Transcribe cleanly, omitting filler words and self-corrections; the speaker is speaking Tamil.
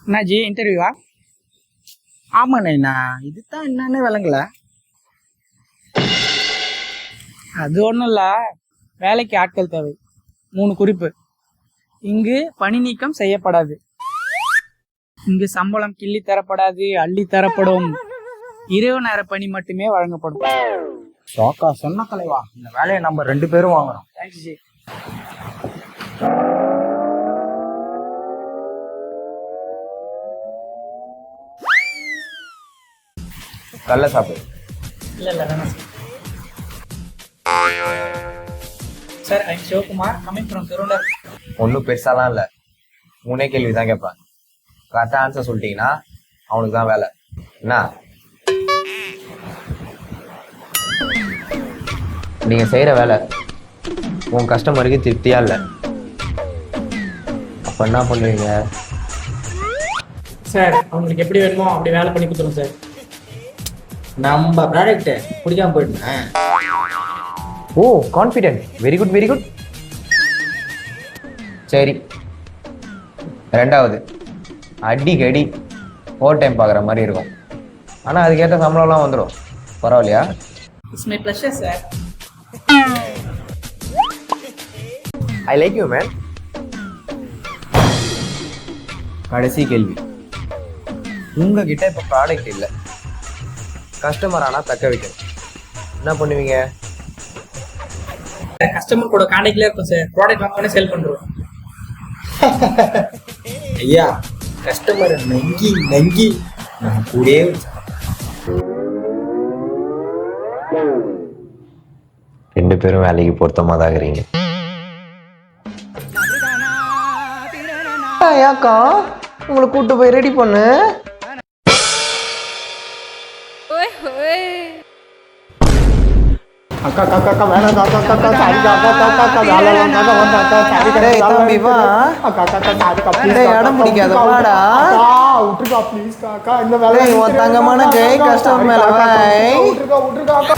என்னாஜி இன்டர்வியூவா? ஆமாண்ணா, இதுதான் என்னன்னு விளங்கல. அது ஒன்றும் இல்லை, வேலைக்கு ஆட்கள் தேவை. 3 குறிப்பு. இங்கு பணி நீக்கம் செய்யப்படாது. இங்கு சம்பளம் கிள்ளி தரப்படாது, அள்ளி தரப்படும். இரவு நேர பணி மட்டுமே வழங்கப்படும். ஷாக்கா சொன்ன தலைவா, இந்த வேலையை நம்ம 2 பேரும் வாங்குறோம். தேங்க்ஸ் ஜி. கல்ல சாப்பிடு. இல்லை வேணாம் sir. I am Sivakumar, coming from Thiruvallur. ஒன்றும் பெருசாலாம் இல்லை, 3 கேள்வி தான் கேட்பேன். கரெக்டாக ஆன்சர் சொல்லிட்டீங்கன்னா அவனுக்கு தான் வேலை. என்ன? நீங்கள் செய்கிற வேலை உன் கஸ்டமருக்கு திருப்தியா இல்லை, அப்போ என்ன பண்ணுவீங்க? சார், அவங்களுக்கு எப்படி வேணுமோ அப்படி வேலை பண்ணி கொடுத்துருவோம் சார். நம்ம ப்ராடக்ட் பிடிக்காம போயிட்டேன். Oh, confident. Very good very good. சரி, 2வது, அடிக்கடி ஓவர் டைம் பார்க்குற மாதிரி இருக்கும், ஆனால் அதுக்கேற்ற சம்பளம்லாம் வந்துடும். பரவாயில்லையா? It's my pleasure sir. I like you man. கடைசி கேள்வி. உங்ககிட்ட இப்போ ப்ராடக்ட் இல்லை, கஸ்டமர் ஆனால் தக்க வைக்கணும். என்ன பண்ணுவீங்க? கஸ்டமர் கூட கான்டாக்ட்ல இருக்கும் சார். ப்ராடக்ட் வாங்க சேல் பண்ணுறோம். ஐயா, கஸ்டமரை நங்கி நங்கி நம்ம கூடயே வச்சு. 2 பேரும் வேலைக்கு பொருத்தமாக தான் இருக்கிறீங்க. ஏக்கா உங்களை கூட்டு போய் ரெடி பண்ணு. அக்கா அக்கா அக்கா வேணாம் அக்கா அக்கா அக்கா சாரி அக்கா அக்கா அக்கா வேலை வந்தாங்க வந்த அக்கா சாரி டேய் தம்பி வா. அக்கா அக்கா அக்கா சாரி அக்கா ப்ளீஸ் டேய் இடம் பிடிக்காத வாடா. அக்கா விட்டுருக்கா ப்ளீஸ் அக்கா, இந்த வேலை டேய் உன் தங்கமான கை கஸ்டமர் மேல வை. விட்டுருக்கா விட்டுருக்கா அக்கா.